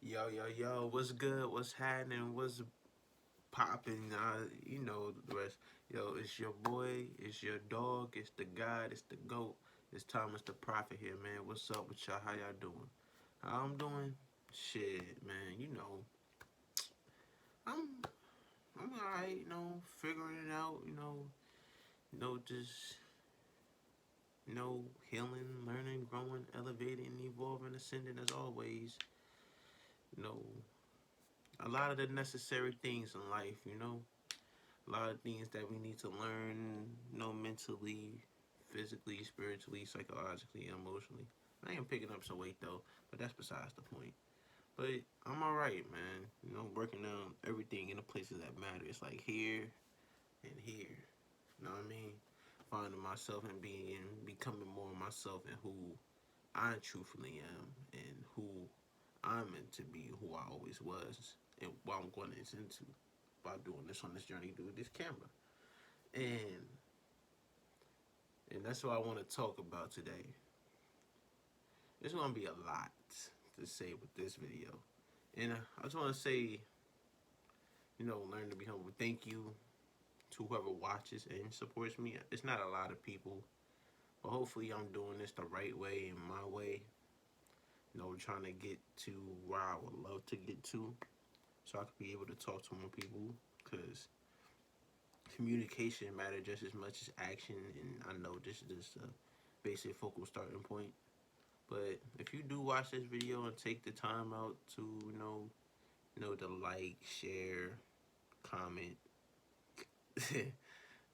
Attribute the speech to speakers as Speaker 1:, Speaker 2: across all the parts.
Speaker 1: Yo, what's good? What's happening? What's popping? You know the rest. Yo, it's your boy, it's your dog, it's the God, it's the GOAT. It's Thomas the Prophet here, man. What's up with y'all? How y'all doing? How I'm doing? Shit, man. I'm I'm alright. Figuring it out. Just healing, learning, growing, elevating, evolving, ascending as always. You know, a lot of the necessary things in life. A lot of things that we need to learn, mentally, physically, spiritually, psychologically, emotionally. I am picking up some weight though, but that's besides the point. But I'm alright, man. Working on everything in the places that matter. It's like here and here. You know what I mean? Finding myself and becoming more myself and who I truthfully am and who I'm meant to be, who I always was, and what I'm going into by doing this on this journey through this camera. And that's what I want to talk about today. There's going to be a lot to say with this video. And I just want to say, learn to be humble. Thank you to whoever watches and supports me. It's not a lot of people, but hopefully I'm doing this the right way, in my way. Trying to get to where I would love to get to so I could be able to talk to more people, because communication matters just as much as action, and I know this is just a basic focal starting point. But if you do watch this video and take the time out to, to like, share, comment,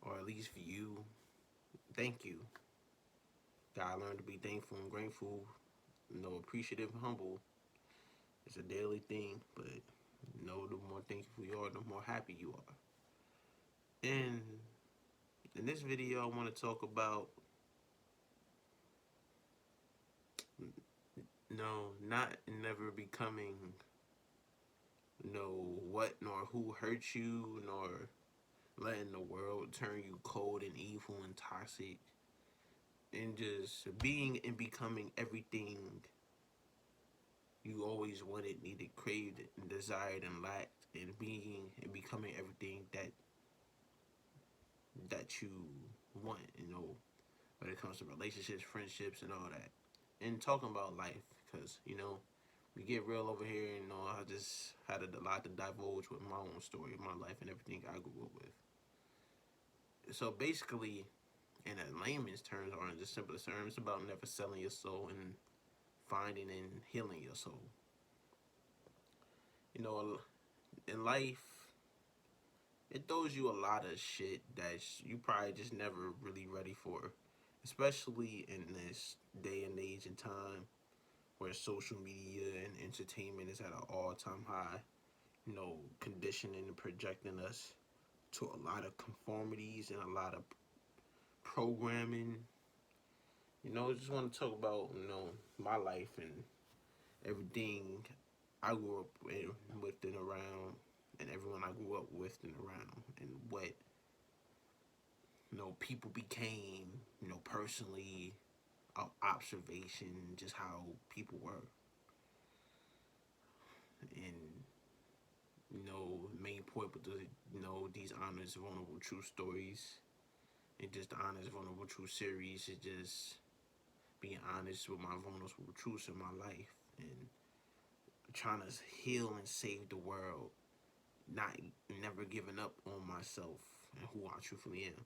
Speaker 1: or at least view, thank you. Gotta learn to be thankful and grateful, appreciative and humble. It's a daily thing, but the more thankful you are, the more happy you are. And in this video, I want to talk about not never becoming what nor who hurt you, nor letting the world turn you cold and evil and toxic, and just being and becoming everything you always wanted, needed, craved, and desired, and lacked, and being and becoming everything that you want, when it comes to relationships, friendships, and all that. And talking about life, because, we get real over here, I just had a lot to divulge with my own story, my life, and everything I grew up with. So basically, in a layman's terms, or in the simplest terms, it's about never selling your soul and finding and healing your soul. In life, it throws you a lot of shit that you probably just never really ready for, especially in this day and age and time where social media and entertainment is at an all-time high, conditioning and projecting us to a lot of conformities and a lot of programming. I just want to talk about, my life and everything I grew up with and around, and everyone I grew up with and around, and what, people became, personally, observation, just how people were. And, main point with these honest, vulnerable, true stories, and just the honest, vulnerable, true series is just being honest with my vulnerable truths in my life and trying to heal and save the world, not never giving up on myself and who I truthfully am.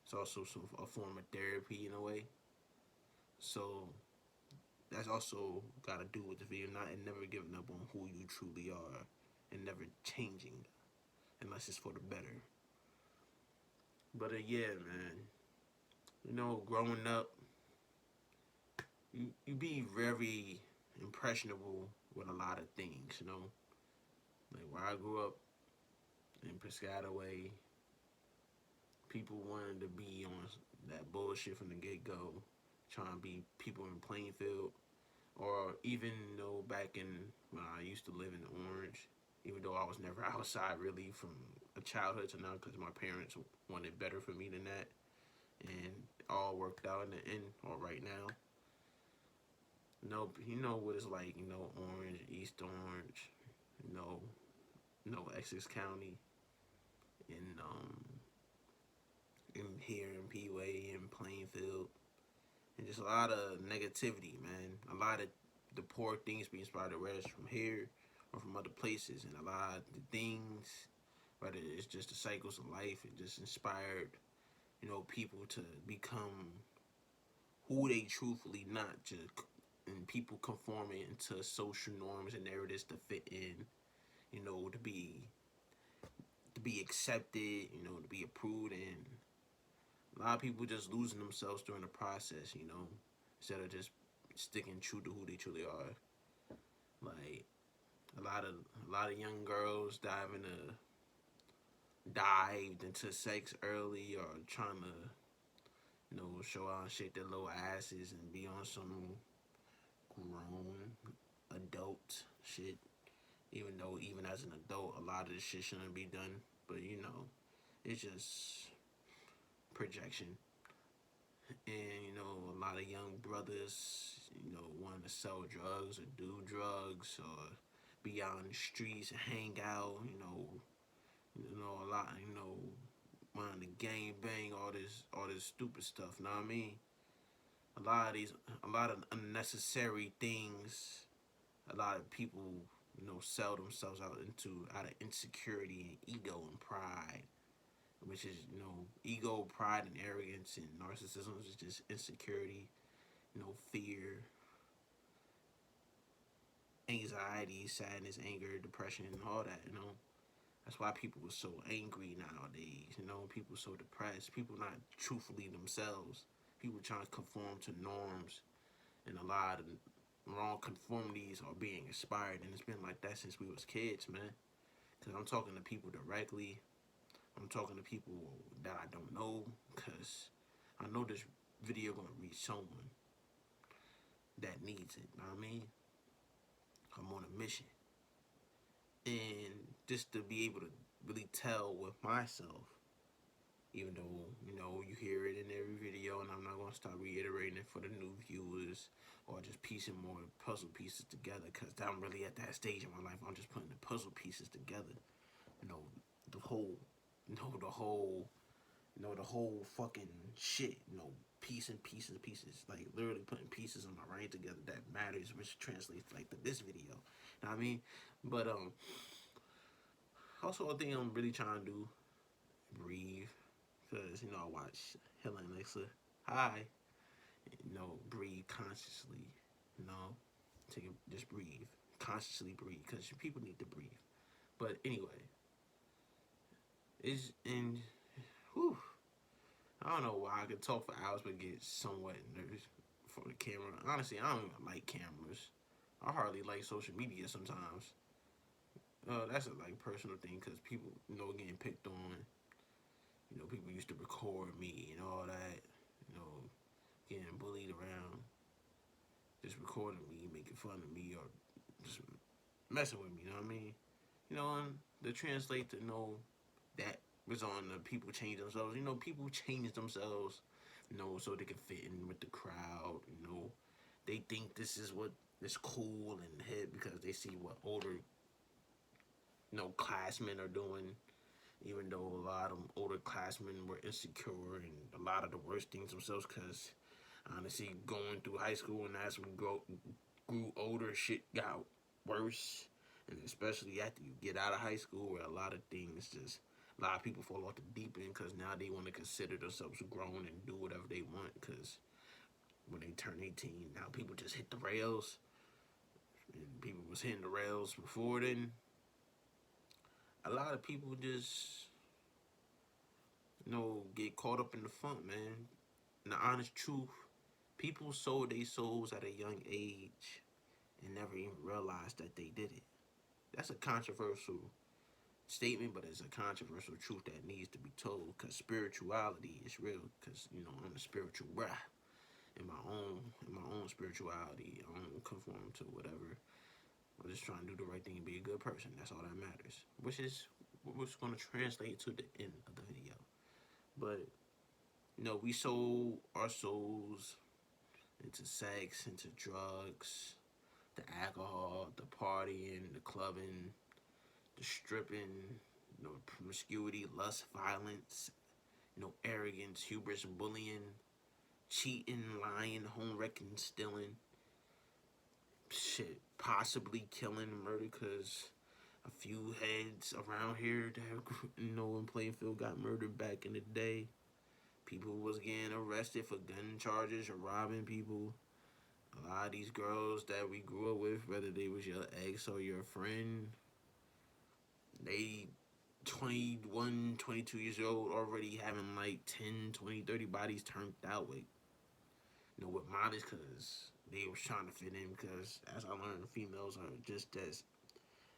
Speaker 1: It's also a form of therapy in a way. So that's also got to do with the video, not and never giving up on who you truly are and never changing unless it's for the better. But yeah, man, growing up, you be very impressionable with a lot of things, Like where I grew up in Piscataway, people wanted to be on that bullshit from the get-go, trying to be people in Plainfield, or even back in when I used to live in Orange, even though I was never outside really from a childhood to now, because my parents wanted better for me than that, and it all worked out in the end, or right now. You know what it's like, Orange, East Orange, Essex County, in here in P-Way and Plainfield, and just a lot of negativity, man. A lot of the poor things being spotted, whether it's from here or from other places, and a lot of the things, whether it's just the cycles of life, it just inspired, people to become who they truthfully not, just and people conforming into social norms and narratives to fit in, to be accepted, to be approved, and a lot of people just losing themselves during the process, instead of just sticking true to who they truly are. Like a lot of young girls dived into sex early, or trying to show out and shake their little asses and be on some grown adult shit. Even though, even as an adult, a lot of this shit shouldn't be done. But it's just projection. And a lot of young brothers, wanting to sell drugs or do drugs or be out in the streets and hang out. A lot. Wanting to gang bang, all this stupid stuff. Know what I mean? A lot of unnecessary things. A lot of people, sell themselves out of insecurity and ego and pride, which is, ego, pride, and arrogance, and narcissism is just insecurity, fear, anxiety, sadness, anger, depression, and all that. That's why people are so angry nowadays. People are so depressed. People not truthfully themselves. People trying to conform to norms, and a lot of wrong conformities are being inspired, and it's been like that since we was kids, man. Because I'm talking to people directly. I'm talking to people that I don't know, because I know this video gonna reach someone that needs it. Know what I mean? I'm on a mission, and just to be able to really tell with myself, even though you hear it in every video, and I'm not gonna stop reiterating it for the new viewers, or just piecing more puzzle pieces together, because I'm really at that stage in my life. I'm just putting the puzzle pieces together. The whole, the whole fucking shit. Piecing pieces, like literally putting pieces on my brain together that matters, which translates like to this video. You know what I mean? But also a thing I'm really trying to do, breathe, because I watch Healing Elixir. Hi. Breathe consciously. Just breathe. Consciously breathe, because people need to breathe. But anyway, whew, I don't know why I could talk for hours but get somewhat nervous for the camera. Honestly, I don't even like cameras. I hardly like social media sometimes. That's a personal thing, because people, getting picked on. People used to record me and all that. Getting bullied around, just recording me, making fun of me, or just messing with me. You know what I mean? And to translate to that was on the people change themselves. People change themselves, so they can fit in with the crowd. They think this is what is cool and hip because they see what older, classmen are doing. Even though a lot of them older classmen were insecure and a lot of the worst things themselves, because honestly, going through high school and as we grew older, shit got worse. And especially after you get out of high school, where a lot of people fall off the deep end, because now they want to consider themselves grown and do whatever they want, because when they turn 18, now people just hit the rails. And people was hitting the rails before then. A lot of people just, get caught up in the funk, man. And the honest truth, people sold their souls at a young age and never even realized that they did it. That's a controversial statement, but it's a controversial truth that needs to be told, because spirituality is real. Because I'm a spiritual bruh in my own spirituality. I don't conform to whatever. I'm just trying to do the right thing and be a good person. That's all that matters. Which is what's going to translate to the end of the video. But we sold our souls into sex, into drugs, the alcohol, the partying, the clubbing, the stripping, promiscuity, lust, violence, arrogance, hubris, bullying, cheating, lying, home wrecking, stealing, shit, possibly killing, murder, because a few heads around here that, in Plainfield got murdered back in the day. People was getting arrested for gun charges or robbing people. A lot of these girls that we grew up with, whether they was your ex or your friend, they 21, 22 years old already having like 10, 20, 30 bodies turned out with models because they was trying to fit in, because as I learned, females are just as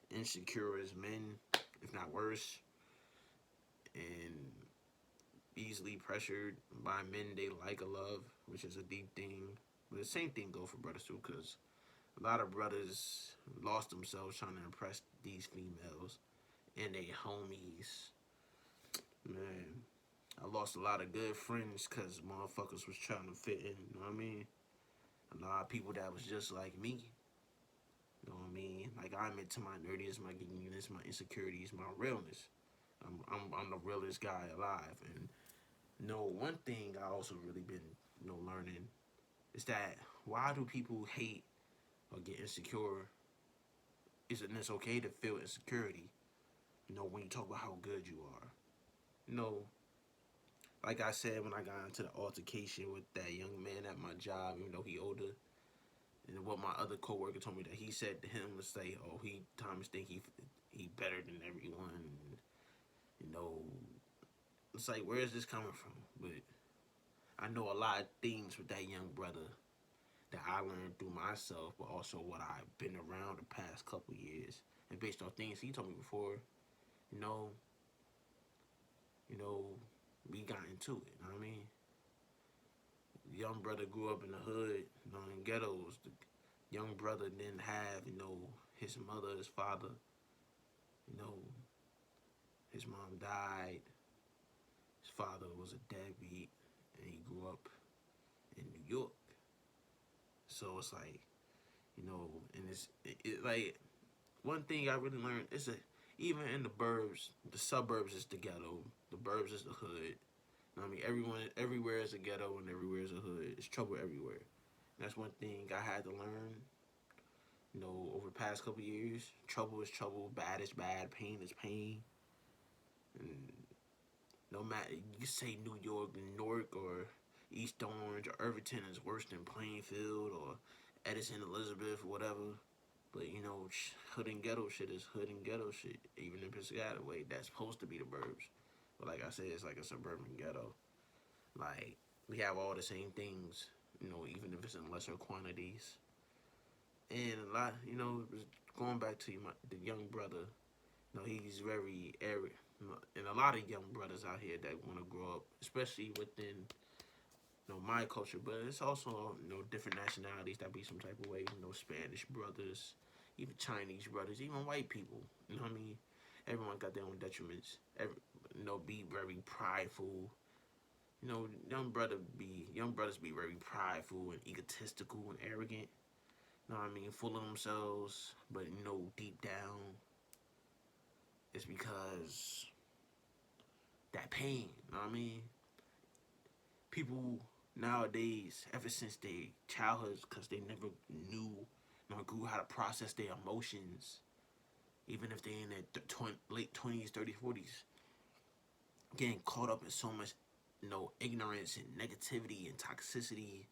Speaker 1: insecure as men, if not worse, and easily pressured by men they like or love, which is a deep thing. But the same thing go for brothers too, because a lot of brothers lost themselves trying to impress these females and they homies. Man, I lost a lot of good friends because motherfuckers was trying to fit in, you know what I mean? A lot of people that was just like me. You know what I mean? Like, I admit to my nerdiness, my geekiness, my insecurities, my realness. I'm the realest guy alive. And one thing I also really been learning is that why do people hate or get insecure? Isn't it okay to feel insecurity? When you talk about how good you are. Like I said when I got into the altercation with that young man at my job, even though he older, and what my other coworker told me that he said to him was say, "Oh, he Thomas think he better than everyone." And, it's like, where is this coming from? But I know a lot of things with that young brother that I learned through myself, but also what I've been around the past couple years, and based on things he told me before, you know, we got into it. You know what I mean? The young brother grew up in the hood, in ghettos. The young brother didn't have, his mother, his father. His mom died. His father was a deadbeat, and he grew up in New York. So it's like, and like, one thing I really learned is that even in the burbs, the suburbs is the ghetto, the burbs is the hood. I mean, everywhere is a ghetto and everywhere is a hood. It's trouble everywhere. And that's one thing I had to learn, over the past couple years. Trouble is trouble, bad is bad, pain is pain. And no matter, you say New York, Newark, or East Orange, or Irvington is worse than Plainfield, or Edison, Elizabeth, or whatever. But, hood and ghetto shit is hood and ghetto shit. Even in Piscataway, that's supposed to be the burbs. But like I said, it's like a suburban ghetto. Like, we have all the same things, even if it's in lesser quantities. And a lot, going back to the young brother, he's very arrogant. And a lot of young brothers out here that want to grow up, especially within, my culture. But it's also, different nationalities that be some type of way. Spanish brothers, even Chinese brothers, even white people. You know what I mean? Everyone got their own detriments. Be very prideful. Young brothers be very prideful and egotistical and arrogant. You know what I mean? Full of themselves, but deep down, it's because that pain. You know what I mean? People nowadays, ever since their childhoods, because they never knew nor grew how to process their emotions, even if they're in their late 20s, 30s, 40s, getting caught up in so much, ignorance and negativity and toxicity,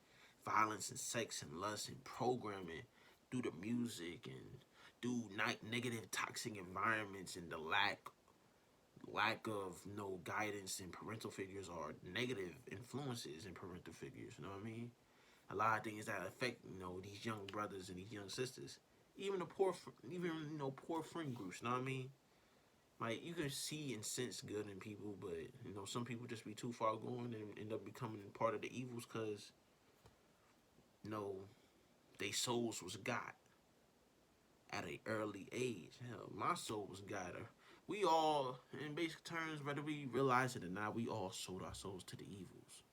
Speaker 1: violence and sex and lust and programming through the music and through negative toxic environments and the lack of no guidance and parental figures or negative influences in parental figures. You know what I mean? A lot of things that affect these young brothers and these young sisters, even the poor friend groups. You know what I mean? Like, you can see and sense good in people, but some people just be too far gone and end up becoming part of the evils because they souls was got at an early age. Hell, my soul was got. We all, in basic terms, whether we realize it or not, we all sold our souls to the evils.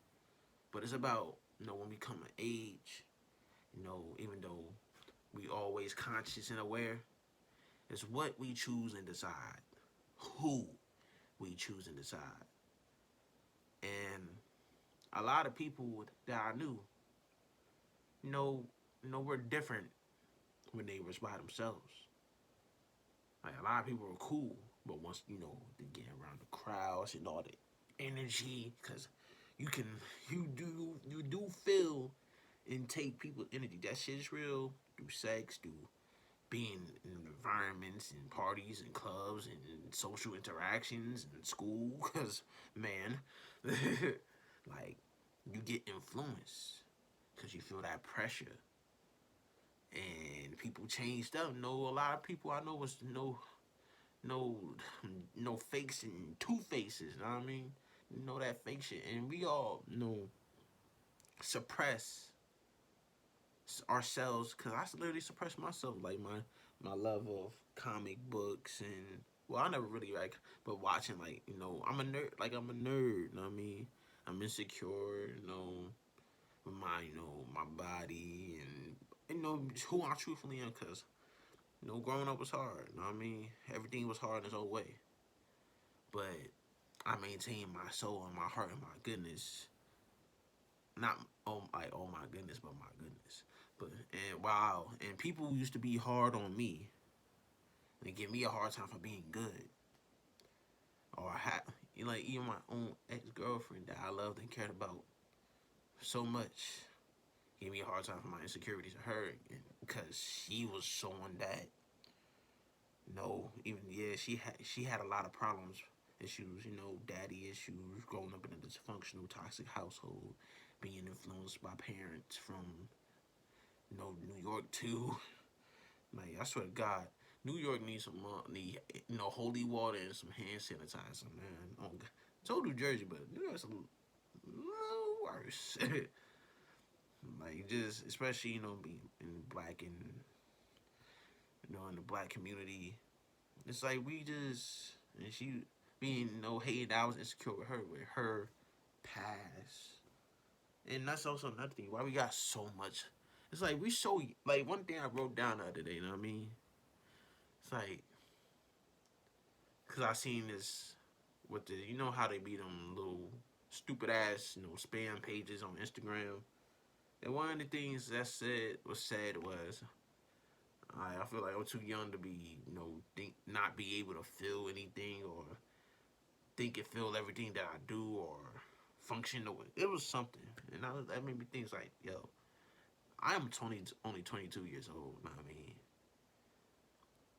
Speaker 1: But it's about, when we come of age, even though we always conscious and aware, It's what we choose and decide. Who we choose and decide. And a lot of people that I knew, were different when they was by themselves. Like a lot of people were cool, but once they get around the crowds and all the energy, because you can, you do feel and take people's energy. That shit is real through sex, through being in environments and parties and clubs and social interactions and school. Because man, like you get influenced because you feel that pressure. And people changed up. A lot of people I know was no fakes and two faces. You know what I mean? That fake shit, and we all suppress ourselves. Cause I literally suppress myself, like my love of comic books and I never really like, but watching I'm a nerd. Like I'm a nerd. You know what I mean? I'm insecure. With my body and who I truthfully am. Cause growing up was hard. You know what I mean? Everything was hard in its own way. But I maintain my soul and my heart and my goodness. Not oh my goodness, but my goodness. But and wow, and people used to be hard on me and give me a hard time for being good. Or even my own ex-girlfriend that I loved and cared about so much gave me a hard time for my insecurities of her, because she was someone that she had a lot of problems, issues, daddy issues, growing up in a dysfunctional, toxic household, being influenced by parents from New York too. Like I swear to God, New York needs some holy water and some hand sanitizer, man. Oh, so New Jersey, but New York's a little worse. Like just especially being in black and in the black community, it's like we just and she being hated. I was insecure with her past, and that's also another thing why we got so much. It's like we so like one thing I wrote down the other day. You know what I mean? It's like because I seen this with the how they be them little stupid ass spam pages on Instagram. And one of the things that was said was, I feel like I'm too young to be not be able to feel anything or think and feel everything that I do or function the way. It was something, and that made me think like, yo, I am only 22 years old. You know what I mean?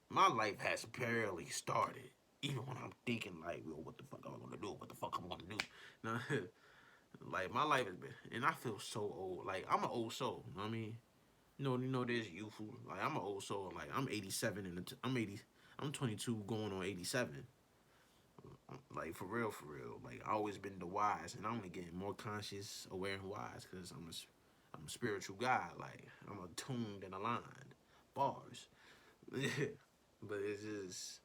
Speaker 1: My life has barely started. Even when I'm thinking like, yo, what the fuck am I gonna do? What the fuck I'm gonna do? No, like my life has been, and I feel so old. Like I'm an old soul. You know what I mean? There's youthful. Like I'm an old soul. Like I'm 87 and I'm 80. I'm 22 going on 87. Like for real, for real. Like I always been the wise, and I'm gonna get more conscious, aware, and wise because I'm a spiritual guy. Like I'm attuned and aligned. Bars. But it's just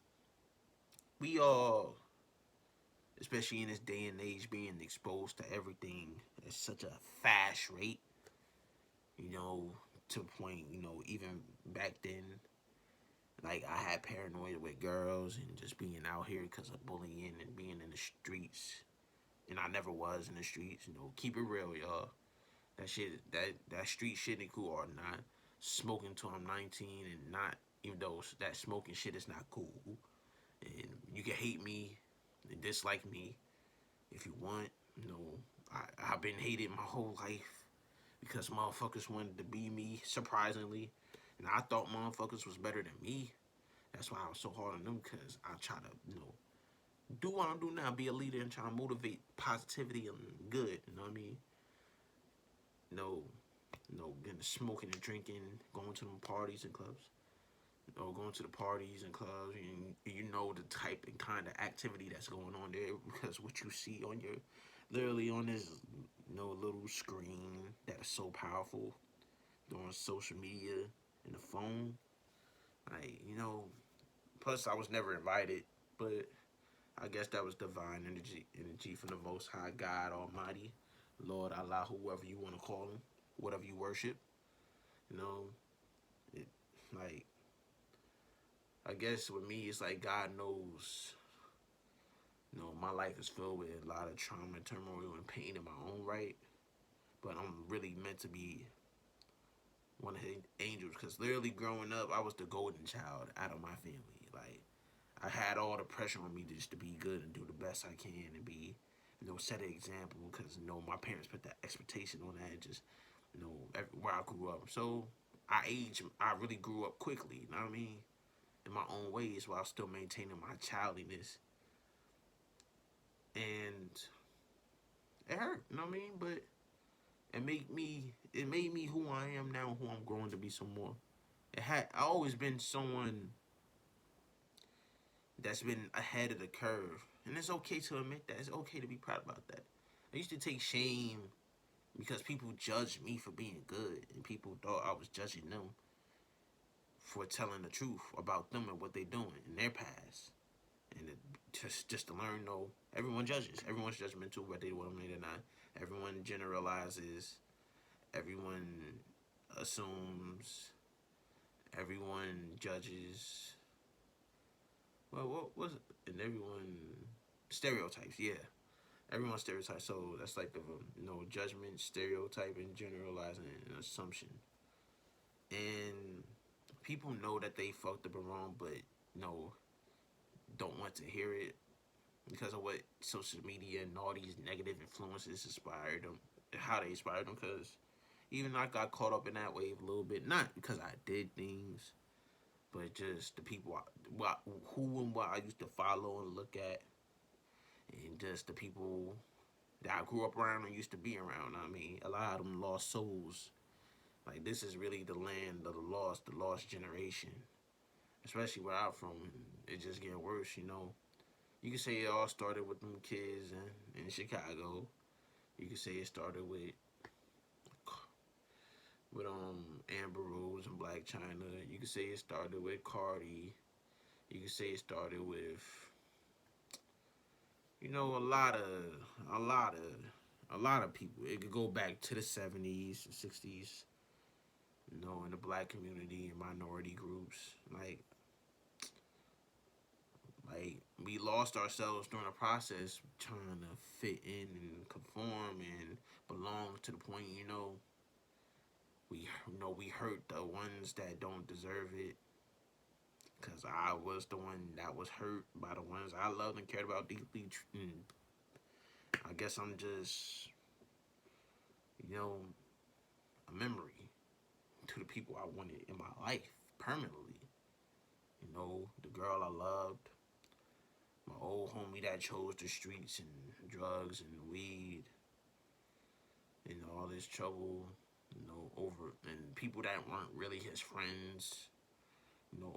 Speaker 1: we all, especially in this day and age, being exposed to everything at such a fast rate. To the point, even back then, like I had paranoia with girls and just being out here because of bullying and being in the streets. And I never was in the streets. Keep it real, y'all. That shit, that street shit ain't cool or not. Smoking till I'm 19 and not, even though that smoking shit is not cool. And you can hate me and dislike me if you want. I've been hated my whole life because motherfuckers wanted to be me, surprisingly. And I thought motherfuckers was better than me. That's why I was so hard on them, because I try to, do what I do now, be a leader and try to motivate positivity and good, you know what I mean? Getting smoking and drinking, going to them parties and clubs. Going to the parties and clubs, and the type and kind of activity that's going on there, because what you see on your, literally on this, little screen that is so powerful, on social media and the phone, like, plus I was never invited, but I guess that was divine energy from the Most High God Almighty, Lord Allah, whoever you want to call him, whatever you worship, it, like, I guess with me, it's like God knows. My life is filled with a lot of trauma, turmoil, and pain in my own right. But I'm really meant to be one of his angels. Because literally growing up, I was the golden child out of my family. Like, I had all the pressure on me just to be good and do the best I can and be, set an example. Because, my parents put that expectation on that. Just, where I grew up. So, I really grew up quickly, you know what I mean? In my own ways while still maintaining my childliness. And it hurt, you know what I mean? But it made me who I am now, who I'm growing to be some more. I always been someone that's been ahead of the curve. And it's okay to admit that. It's okay to be proud about that. I used to take shame because people judged me for being good, and people thought I was judging them for telling the truth about them and what they're doing in their past. And just to learn, everyone judges. Everyone's judgmental, whether they want to or not. Everyone generalizes. Everyone assumes. Everyone judges. Well, what was it? And everyone stereotypes. Yeah, everyone stereotypes. So that's like the judgment, stereotyping, generalizing, and assumption. And people know that they fucked up and wrong, but don't want to hear it because of what social media and all these negative influences inspired them, how they inspired them. Because even I got caught up in that wave a little bit, not because I did things, but just the people who and what I used to follow and look at, and just the people that I grew up around and used to be around. I mean, a lot of them lost souls. Like, this is really the land of the lost generation. Especially where I'm from, it's just getting worse, You can say it all started with them kids in Chicago. You can say it started with Amber Rose and Black China. You can say it started with Cardi. You can say it started with a lot of people. It could go back to the 70s, 60s. In the black community and minority groups, like we lost ourselves during the process trying to fit in and conform and belong to the point, we hurt the ones that don't deserve it. Cause I was the one that was hurt by the ones I loved and cared about deeply. And I guess I'm just, a memory to the people I wanted in my life permanently. The girl I loved, my old homie that chose the streets and drugs and weed and all this trouble, over, and people that weren't really his friends,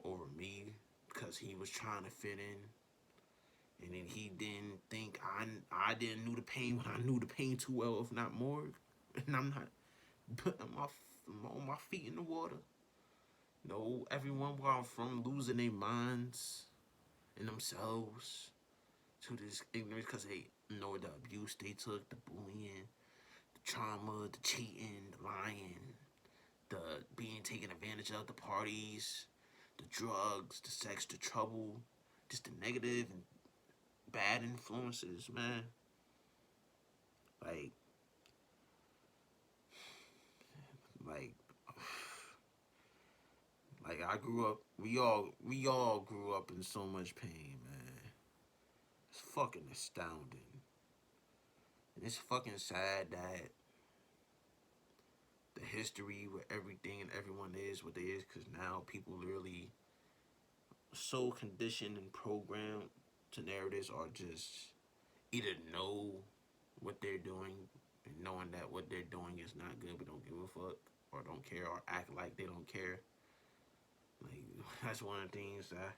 Speaker 1: over me because he was trying to fit in. And then he didn't think I didn't know the pain when I knew the pain too well, if not more. And I'm not putting my feet in the water. Everyone where I'm from losing their minds and themselves to this ignorance because they know the abuse they took, the bullying, the trauma, the cheating, the lying, the being taken advantage of, the parties, the drugs, the sex, the trouble, just the negative and bad influences, man. Like, like, like I grew up. We all grew up in so much pain, man. It's fucking astounding. And it's fucking sad that the history where everything and everyone is what they is, because now people literally so conditioned and programmed to narratives or just either know what they're doing and knowing that what they're doing is not good but don't give a fuck or don't care or act like they don't care. Like, that's one of the things that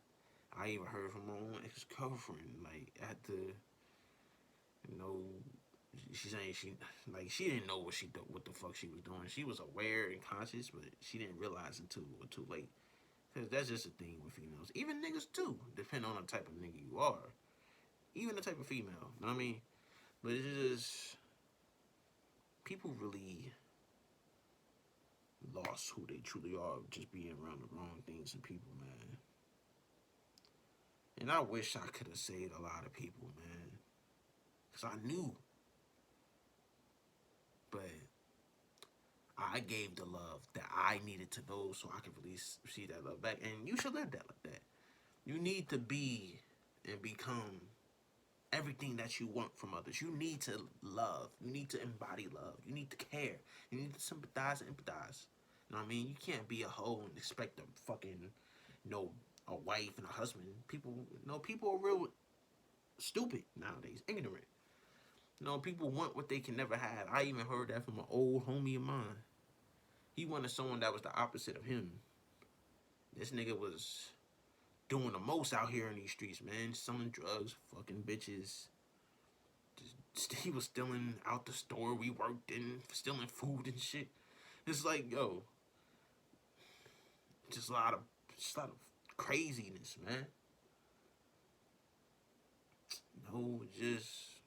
Speaker 1: I even heard from my own ex-girlfriend. Like, at the, she's saying she didn't know what the fuck she was doing. She was aware and conscious, but she didn't realize until too late. Cause that's just a thing with females, even niggas too. Depending on the type of nigga you are, even the type of female. You know what I mean? But it's just people really lost who they truly are just being around the wrong things and people, man. And I wish I could have saved a lot of people, man. Because I knew. But I gave the love that I needed to those so I could really see that love back. And you should live that like that. You need to be and become everything that you want from others. You need to love. You need to embody love. You need to care. You need to sympathize and empathize. You know what I mean? You can't be a hoe and expect a fucking, a wife and a husband. People are real stupid nowadays, ignorant. People want what they can never have. I even heard that from an old homie of mine. He wanted someone that was the opposite of him. This nigga was doing the most out here in these streets, man. Selling drugs, fucking bitches. He was stealing out the store we worked in, stealing food and shit. It's like, yo, just a lot of craziness, man. Just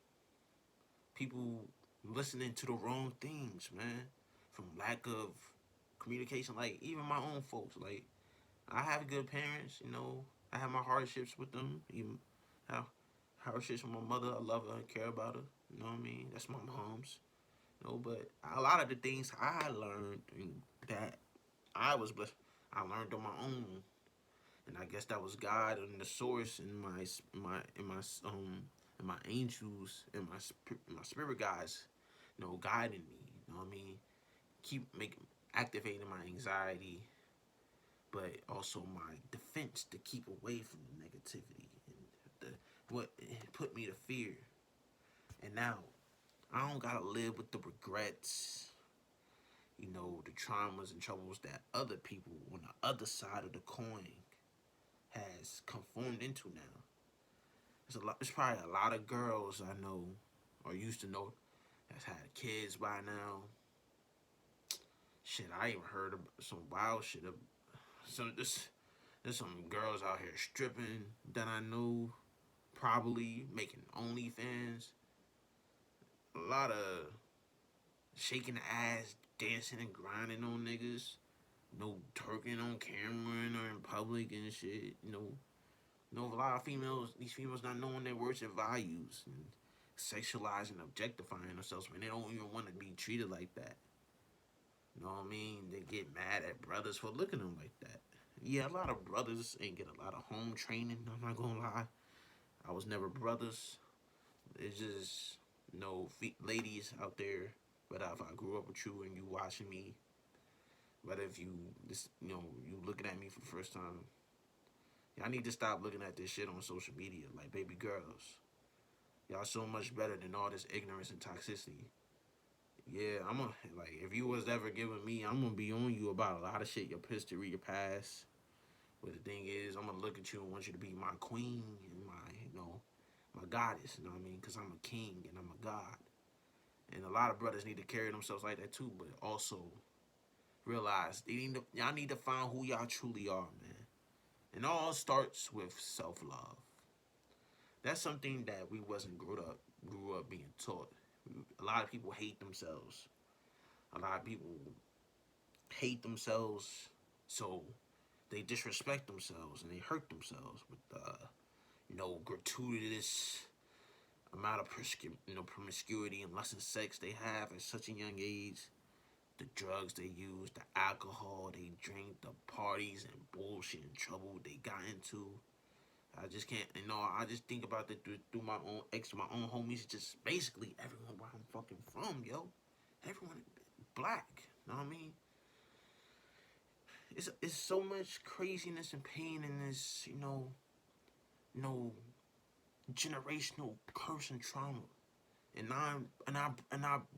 Speaker 1: people listening to the wrong things, man. From lack of communication, like even my own folks, like I have good parents, I have my hardships with them, even have hardships with my mother. I love her and care about her. You know what I mean? That's my mom's. But a lot of the things I learned that I was blessed, I learned on my own, and I guess that was God and the source and my angels and my spirit guides, guiding me. You know what I mean? Activating my anxiety, but also my defense to keep away from the negativity and what put me to fear. And now I don't gotta live with the regrets, the traumas and troubles that other people on the other side of the coin has conformed into now. There's probably a lot of girls I know or used to know that's had kids by now. Shit, I even heard of some wild shit. There's some girls out here stripping that I know, probably making OnlyFans. A lot of shaking the ass, dancing and grinding on niggas. No twerking on camera or in public and shit. A lot of these females not knowing their worth and values and sexualizing, objectifying themselves when they don't even want to be treated like that. You know what I mean? They get mad at brothers for looking at them like that. Yeah, a lot of brothers ain't get a lot of home training. I'm not gonna lie. I was never brothers. It's just ladies out there. But if I grew up with you and you watching me, whether if you looking at me for the first time, y'all need to stop looking at this shit on social media like baby girls. Y'all so much better than all this ignorance and toxicity. Yeah, if you was ever giving me, I'm gonna be on you about a lot of shit, your history, your past. But the thing is, I'm gonna look at you and want you to be my queen and my goddess, you know what I mean? Because I'm a king and I'm a god. And a lot of brothers need to carry themselves like that too, but also realize y'all need to find who y'all truly are, man. And all starts with self-love. That's something that we wasn't grew up being taught. A lot of people hate themselves. A lot of people hate themselves, so they disrespect themselves and they hurt themselves with gratuitous amount of promiscuity and lust and sex they have at such a young age. The drugs they use, the alcohol they drink, the parties and bullshit and trouble they got into. I just can't, I just think about that through my own homies, just basically everyone where I'm fucking from, yo. Everyone black, you know what I mean? It's so much craziness and pain in this, generational curse and trauma. And I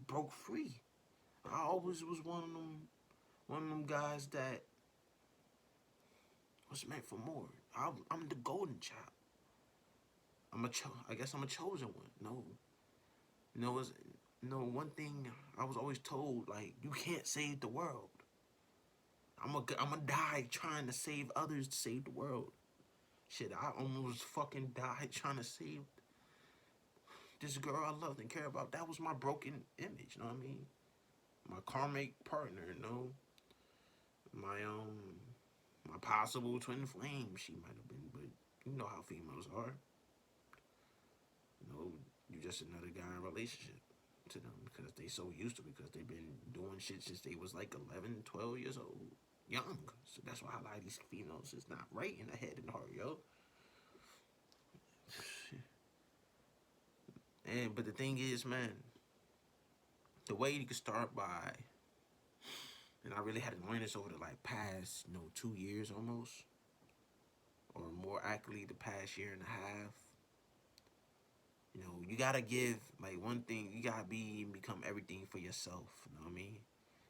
Speaker 1: broke free. I always was one of them guys that was meant for more. I'm the golden child. I guess I'm a chosen one. One thing I was always told, like, you can't save the world. I'm gonna die trying to save others to save the world. Shit, I almost fucking died trying to save this girl I loved and cared about. That was my broken image, you know what I mean? My karmic partner, my possible twin flame, she might have been, but You know how females are. You know, you just another guy in a relationship to them because they so used to it, because they've been doing shit since they was like 11, 12 years old. Young. So that's why a lot of these females is not right in the head and heart, yo. And but the thing is, man, the way you can start by, and I really had to learn this over the like past, 2 years almost, or more accurately, the past year and a half. You gotta give, like, one thing, you gotta become everything for yourself. You know what I mean?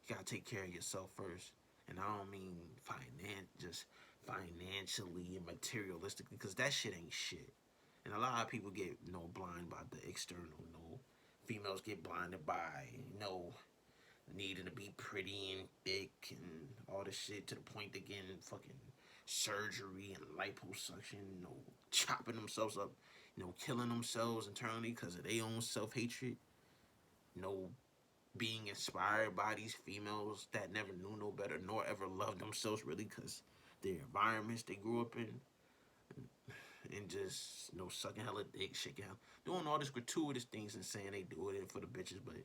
Speaker 1: You gotta take care of yourself first. And I don't mean just financially and materialistically, because that shit ain't shit. And a lot of people get, blind by the external. Females get blinded by, needing to be pretty and thick and all this shit, to the point they getting fucking surgery and liposuction, chopping themselves up, killing themselves internally because of their own self-hatred, being inspired by these females that never knew no better nor ever loved themselves really, because their environments they grew up in, and just, sucking hella dick, shaking hell, doing all this gratuitous things and saying they do it for the bitches, but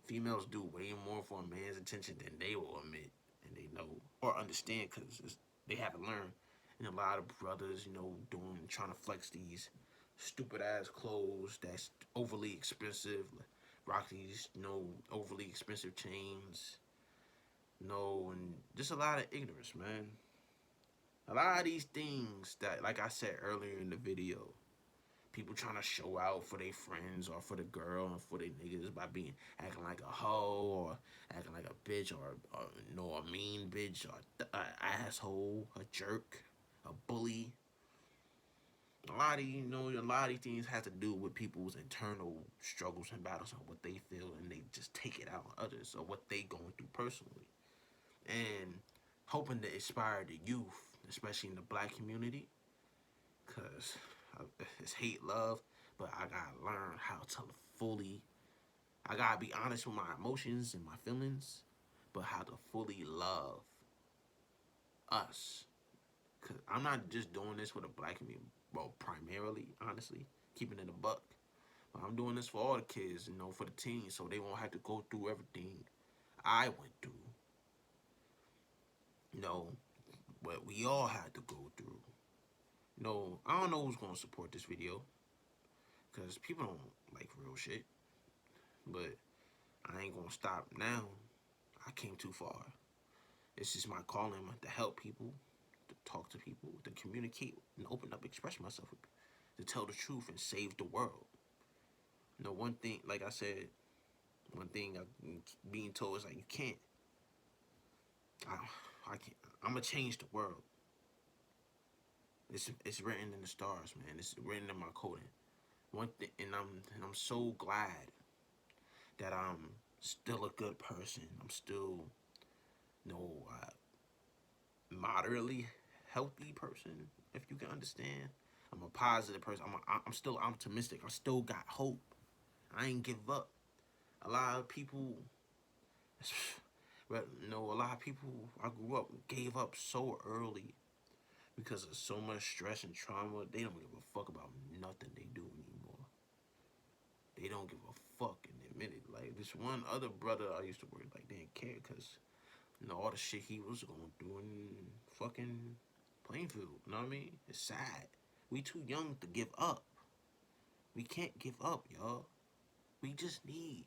Speaker 1: females do way more for a man's attention than they will admit, and they know or understand, because they haven't learned. And a lot of brothers, trying to flex these stupid ass clothes that's overly expensive, rock these, overly expensive chains, and just a lot of ignorance, man. A lot of these things that, like I said earlier in the video, people trying to show out for their friends or for the girl and for their niggas by acting like a hoe, or acting like a bitch, or a mean bitch, or an asshole, a jerk, a bully. A lot of these things have to do with people's internal struggles and battles, on what they feel, and they just take it out on others, or what they going through personally, and hoping to inspire the youth, especially in the black community, because it's hate love, but I gotta learn how to I gotta be honest with my emotions and my feelings, but how to fully love us. Because I'm not just doing this for the black community, well, primarily, honestly, keeping it a buck. But I'm doing this for all the kids, for the teens, so they won't have to go through everything I went through. What we all had to go through. I don't know who's going to support this video, because people don't like real shit. But I ain't going to stop now. I came too far. It's just my calling to help people, to talk to people, to communicate and open up, express myself, to tell the truth and save the world. One thing, like I said, one thing I'm being told is, like, you can't. I can't. I'm going to change the world. It's written in the stars, man. It's written in my coding. One thing, and I'm so glad that I'm still a good person. I'm still, moderately healthy person, if you can understand. I'm a positive person. I'm still optimistic. I still got hope. I ain't give up. A lot of people, but a lot of people I grew up gave up so early because of so much stress and trauma. They don't give a fuck about nothing they do anymore. They don't give a fuck in a minute. Like, this one other brother I used to work, like, didn't care, because all the shit he was going through in fucking Plainfield. You know what I mean? It's sad. We too young to give up. We can't give up, y'all. We just need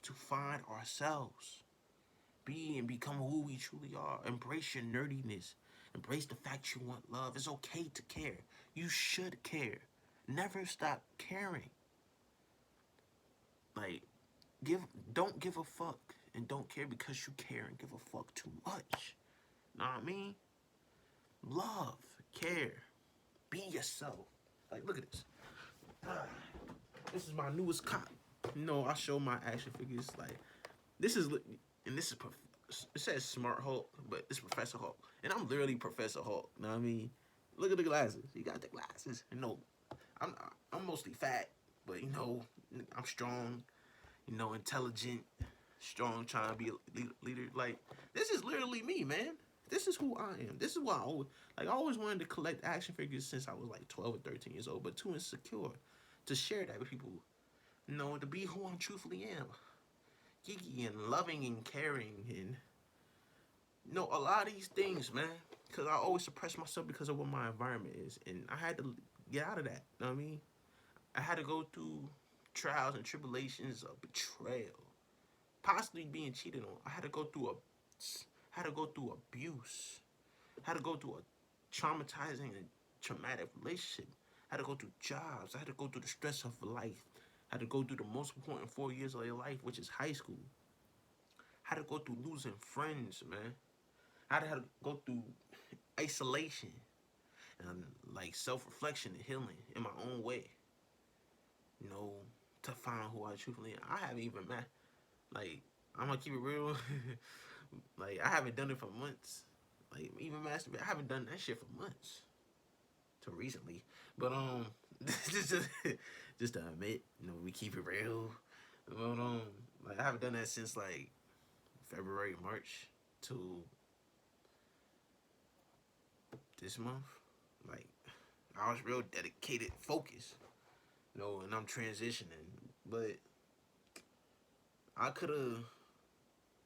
Speaker 1: to find ourselves. Be and become who we truly are. Embrace your nerdiness. Embrace the fact you want love. It's okay to care. You should care. Never stop caring. Like, don't give a fuck and don't care because you care and give a fuck too much. Know what I mean? Love, care, be yourself. Like, look at this. This is my newest cop. I show my action figures. Like, this is, and this is, it says Smart Hulk, but it's Professor Hulk, and I'm literally Professor Hulk. Know what I mean? Look at the glasses. He got the glasses. I'm mostly fat, but I'm strong. Intelligent, strong, trying to be a leader. Like, this is literally me, man. this is who I am. This is why I always wanted to collect action figures since I was like 12 or 13 years old, but too insecure to share that with people. To be who I truthfully am. Geeky and loving and caring and a lot of these things, man. Because I always suppress myself because of what my environment is, and I had to get out of that. You know what I mean? I had to go through trials and tribulations of betrayal, possibly being cheated on. I had to go through abuse. I had to go through a traumatizing and traumatic relationship. I had to go through jobs. I had to go through the stress of life. I had to go through the most important 4 years of your life, which is high school. I had to go through losing friends, man. I had to go through isolation and like self-reflection and healing in my own way. To find who I truthfully am. I haven't even met. Like, I'm gonna keep it real. Like, I haven't done it for months. Like, even masturbate, I haven't done that shit for months. Till recently. But just to admit, we keep it real. But like I haven't done that since like February, March to this month. Like, I was real dedicated, focused. And I'm transitioning. But I could have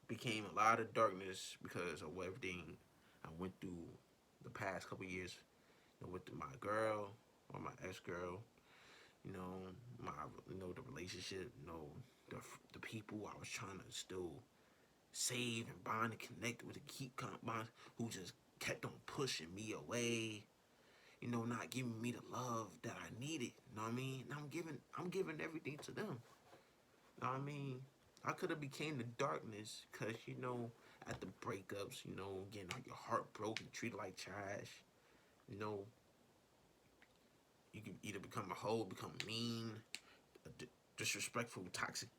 Speaker 1: became a lot of darkness because of everything I went through the past couple years. With my girl or my ex-girl. My the relationship. The people I was trying to still save and bond and connect with, and keep bond, who just kept on pushing me away. Not giving me the love that I needed. You know what I mean? I'm giving everything to them. You know what I mean? I could have became the darkness because, at the breakups, getting your heart broken, treated like trash. You can either become a hoe, become mean, disrespectful, toxic.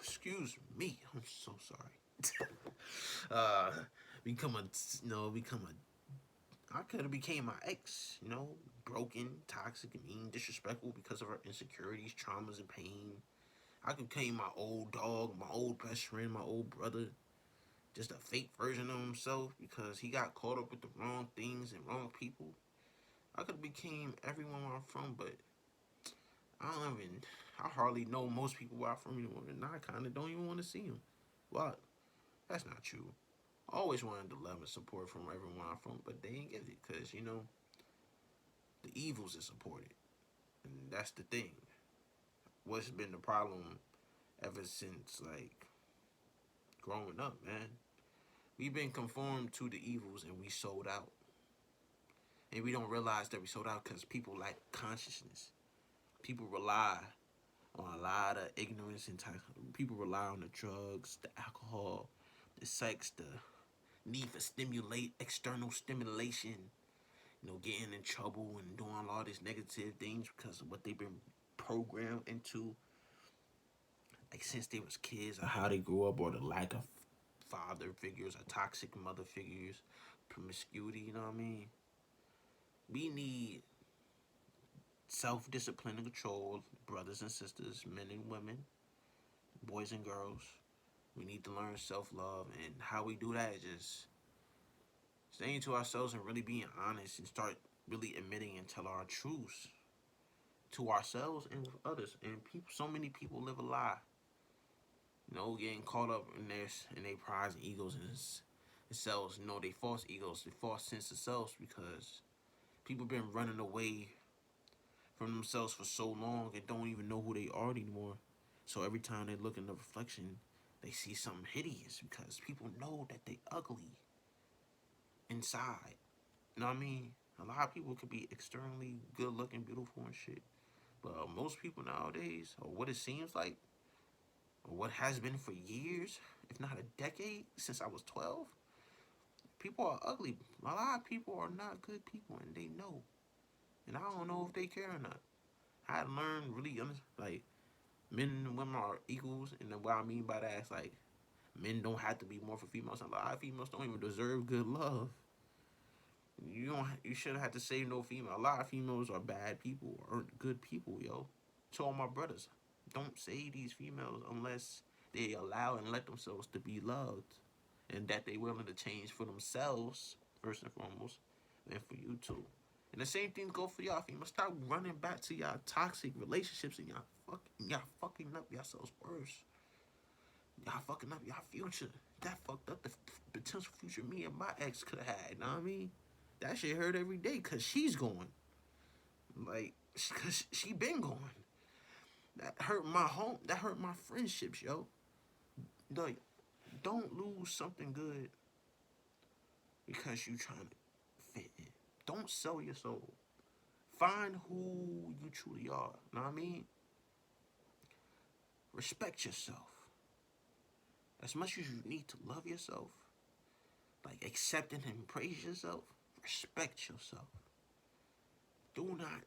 Speaker 1: Excuse me, I'm so sorry. Become a, I could have became my ex, broken, toxic, mean, disrespectful because of her insecurities, traumas, and pain. I could became my old dog, my old best friend, my old brother, just a fake version of himself because he got caught up with the wrong things and wrong people. I could have became everyone where I'm from, but I hardly know most people where I'm from anymore, and I kind of don't even want to see them. But that's not true. I always wanted the love and support from everyone I'm from, but they ain't get it because, the evils is supported. And that's the thing. What's been the problem ever since, like, growing up, man? We've been conformed to the evils and we sold out. And we don't realize that we sold out because people lack consciousness. People rely on a lot of ignorance and time. People rely on the drugs, the alcohol, the sex, the need for external stimulation, getting in trouble and doing all these negative things because of what they've been programmed into, like since they was kids, or how they grew up, or the lack of father figures, or toxic mother figures, promiscuity, you know what I mean? We need self-discipline and control, brothers and sisters, men and women, boys and girls. We need to learn self-love, and how we do that is just staying to ourselves and really being honest and start really admitting and tell our truths to ourselves and with others. And so many people live a lie, getting caught up in their pride and egos and themselves, they false egos, they false sense of self, because people been running away from themselves for so long and don't even know who they are anymore. So every time they look in the reflection, they see something hideous because people know that they ugly inside. You know what I mean? A lot of people could be externally good looking, beautiful and shit. But most people nowadays, or what it seems like, or what has been for years, if not a decade, since I was 12, people are ugly. A lot of people are not good people, and they know. And I don't know if they care or not. I had to learn really, like, men and women are equals, and what I mean by that is, like, men don't have to be more for females. A lot of females don't even deserve good love. You shouldn't have to say no female. A lot of females are bad people, aren't good people, yo. To all my brothers, don't say these females unless they allow and let themselves to be loved and that they willing to change for themselves first and foremost, and for you too. And the same thing go for y'all. Females, stop running back to y'all toxic relationships and y'all fucking up yourselves worse. Y'all fucking up y'all future. That fucked up the potential future me and my ex could have had. You know what I mean? That shit hurt every day because she's going. Like, because she been going. That hurt my home. That hurt my friendships, yo. Like, don't lose something good because you trying to fit in. Don't sell your soul. Find who you truly are. Know what I mean? Respect yourself. As much as you need to love yourself, like accept and embrace yourself, respect yourself. Do not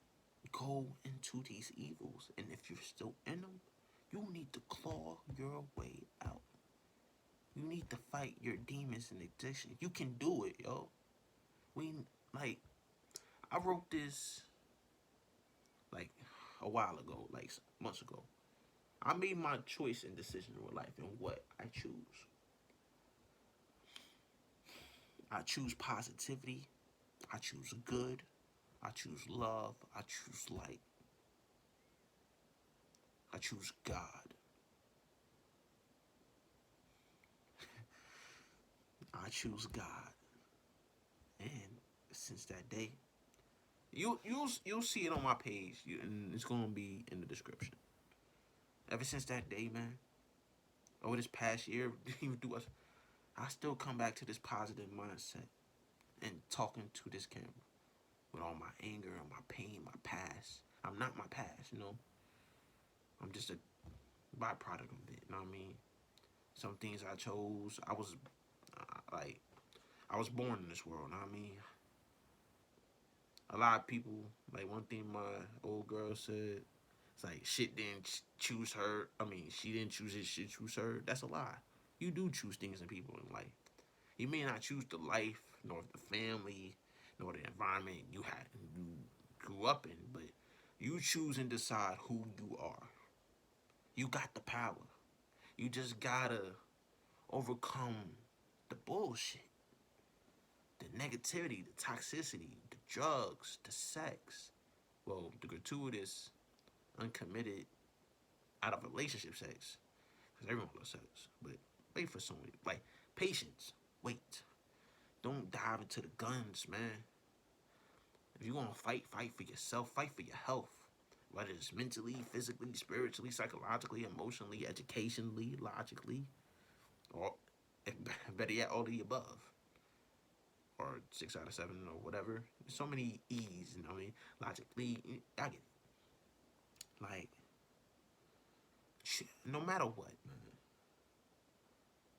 Speaker 1: go into these evils. And if you're still in them, you need to claw your way out. You need to fight your demons and addiction. You can do it, yo. I wrote this like a while ago, like months ago. I made my choice and decision in life and what I choose. I choose positivity. I choose good. I choose love. I choose light. I choose God. I choose God. And since that day, you'll see it on my page, and it's gonna be in the description. Ever since that day, man, over this past year, I still come back to this positive mindset and talking to this camera with all my anger and my pain, my past. I'm not my past, you know. I'm just a byproduct of it. You know what I mean? Some things I chose. I was born in this world. You know what I mean? A lot of people, like one thing my old girl said, it's like shit didn't choose her. I mean, she didn't choose it. Shit chose her. That's a lie. You do choose things in people in life. You may not choose the life, nor the family, nor the environment you grew up in, but you choose and decide who you are. You got the power. You just gotta overcome the bullshit, the negativity, the toxicity, the drugs, the sex. Well, the gratuitous, uncommitted, out of relationship sex. Because everyone loves sex. But wait for someone. Like, patience. Wait. Don't dive into the guns, man. If you're gonna fight, fight for yourself. Fight for your health. Whether it's mentally, physically, spiritually, psychologically, emotionally, educationally, logically, or better yet, all of the above. Or 6 out of 7 or whatever. There's so many E's, you know what I mean? Logically, I get it. Like, no matter what, man.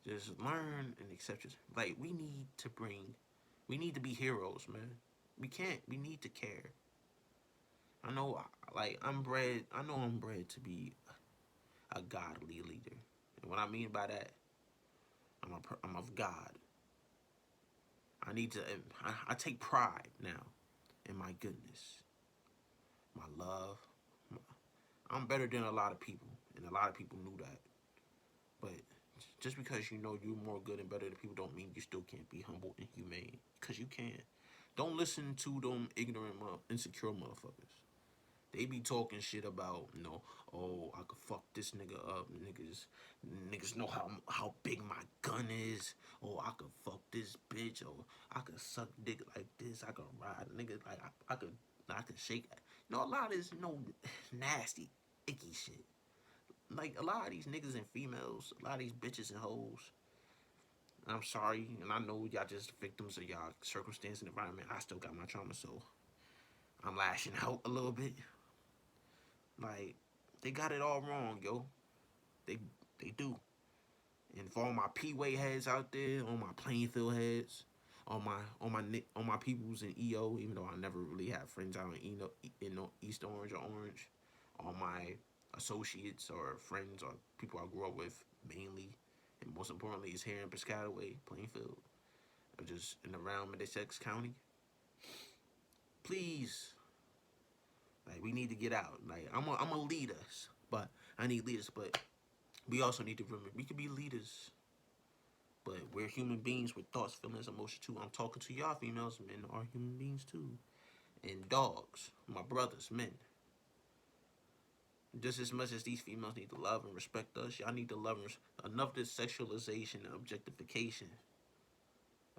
Speaker 1: Just learn and accept yourself. Like, we need to be heroes, man. We need to care. I know I'm bred to be a godly leader. And what I mean by that, I'm of God. I take pride now in my goodness, my love. I'm better than a lot of people, and a lot of people knew that. But just because you know you're more good and better than people don't mean you still can't be humble and humane. Because you can. Don't listen to them ignorant, insecure motherfuckers. They be talking shit about, oh, I could fuck this nigga up. Niggas know how big my gun is. Oh, I could fuck this bitch. Or I could suck dick like this. I could ride niggas like I could shake. A lot of this, nasty, icky shit. Like, a lot of these niggas and females, a lot of these bitches and hoes, I'm sorry, and I know y'all just victims of y'all circumstance and environment. I still got my trauma, so I'm lashing out a little bit. Like, they got it all wrong, yo. They do. And for all my P-Way heads out there, all my Plainfield heads, all my peoples in EO, even though I never really had friends out in East Orange or Orange, all my associates or friends or people I grew up with mainly, and most importantly is here in Piscataway, Plainfield, or just in around Middlesex County. Please, like, we need to get out. Like, I'm a lead us, but I need leaders. But we also need to remember we can be leaders But we're human beings with thoughts, feelings, emotions too. I'm talking to y'all females. Men are human beings too. And dogs, my brothers, men. Just as much as these females need to love and respect us, y'all need to love and enough of this sexualization and objectification.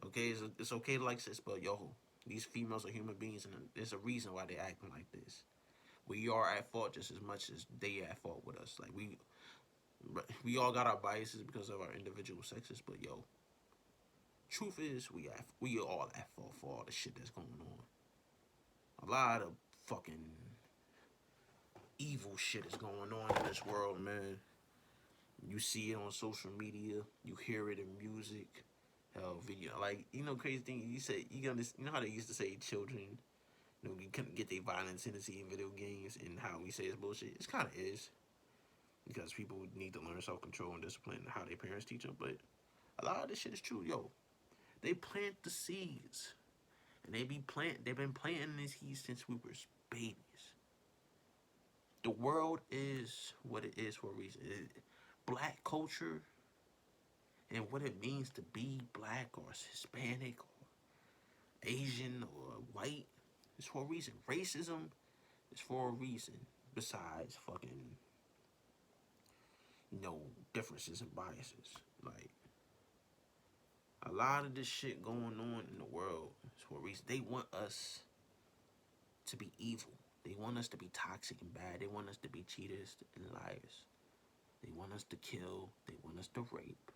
Speaker 1: Okay, it's okay to like this, but yo, these females are human beings, and there's a reason why they acting like this. We are at fault just as much as they at fault with us. Like we all got our biases because of our individual sexes, but yo, truth is we all at fault for all the shit that's going on. A lot of fucking evil shit is going on in this world, man. You see it on social media, you hear it in music, hell, video. Like, crazy thing, you know how they used to say children, you couldn't get their violent tendency in video games, and how we say it's bullshit. It's kind of is, because people need to learn self-control and discipline and how their parents teach them, but a lot of this shit is true, yo. They plant the seeds, and they've been planting these seeds since we were babies. The world is what it is for a reason. Black culture and what it means to be black or Hispanic or Asian or white is for a reason. Racism is for a reason. Besides fucking, differences and biases. Like, a lot of this shit going on in the world is for a reason. They want us to be evil. They want us to be toxic and bad. They want us to be cheaters and liars. They want us to kill. They want us to rape.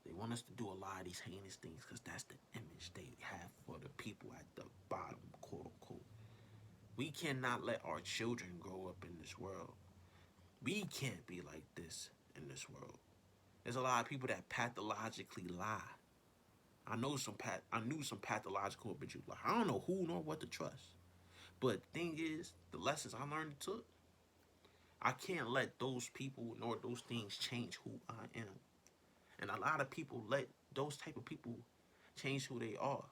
Speaker 1: They want us to do a lot of these heinous things because that's the image they have for the people at the bottom, quote unquote. We cannot let our children grow up in this world. We can't be like this in this world. There's a lot of people that pathologically lie. I knew some pathological habitual lie. I don't know who nor what to trust. But the thing is, the lessons I learned took, I can't let those people nor those things change who I am. And a lot of people let those type of people change who they are.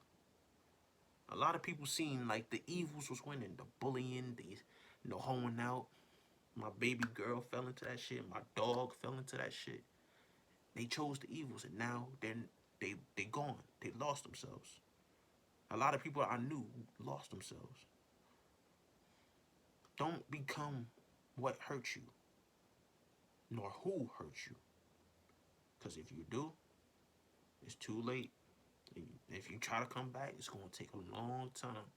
Speaker 1: A lot of people seen like the evils was winning, the bullying, the hoeing out. My baby girl fell into that shit. My dog fell into that shit. They chose the evils, and now they gone. They lost themselves. A lot of people I knew lost themselves. Don't become what hurt you, nor who hurt you. Because if you do, it's too late. If you try to come back, it's going to take a long time.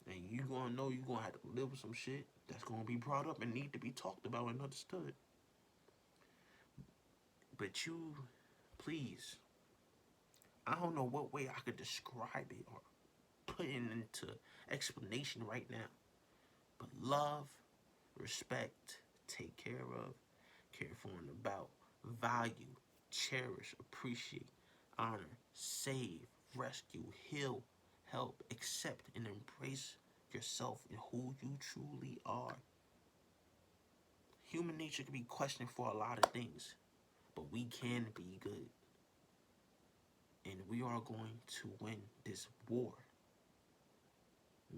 Speaker 1: And you're going to know you're going to have to live with some shit that's going to be brought up and need to be talked about and understood. But you, please, I don't know what way I could describe it or put it into explanation right now. But love, respect, take care of, care for and about, value, cherish, appreciate, honor, save, rescue, heal, help, accept, and embrace yourself and who you truly are. Human nature can be questioned for a lot of things, but we can be good. And we are going to win this war.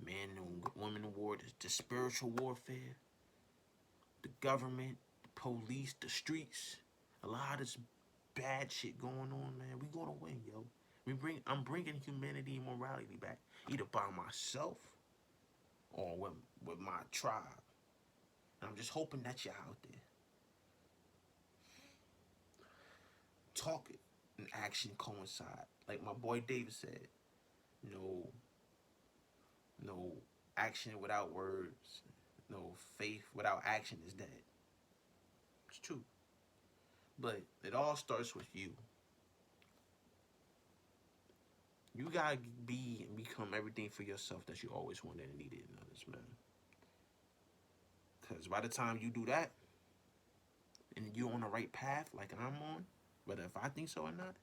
Speaker 1: Man and woman war, the spiritual warfare, the government, the police, the streets, a lot of this bad shit going on, man. We gonna win, yo. I'm bringing humanity and morality back, either by myself or with my tribe. And I'm just hoping that you're out there. Talk it and action coincide. Like my boy David said, no action without words, no faith without action is dead. It's true. But it all starts with you. You gotta be and become everything for yourself that you always wanted and needed in others, man. Because by the time you do that, and you're on the right path like I'm on, whether if I think so or not,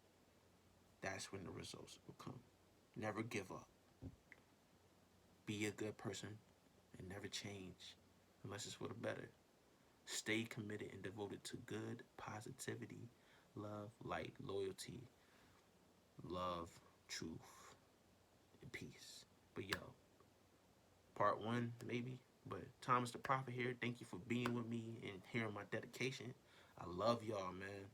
Speaker 1: that's when the results will come. Never give up. Be a good person and never change unless it's for the better. Stay committed and devoted to good, positivity, love, light, loyalty, love, truth, and peace. But yo, part 1 maybe, but Thomas the Prophet here. Thank you for being with me and hearing my dedication. I love y'all, man.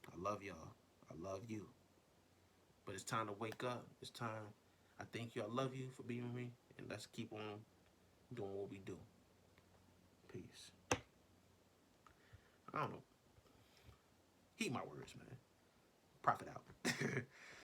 Speaker 1: I love y'all. I love you. But it's time to wake up. It's time. I thank you. I love you for being with me. And let's keep on doing what we do. Peace. I don't know. Heed my words, man. Profit out.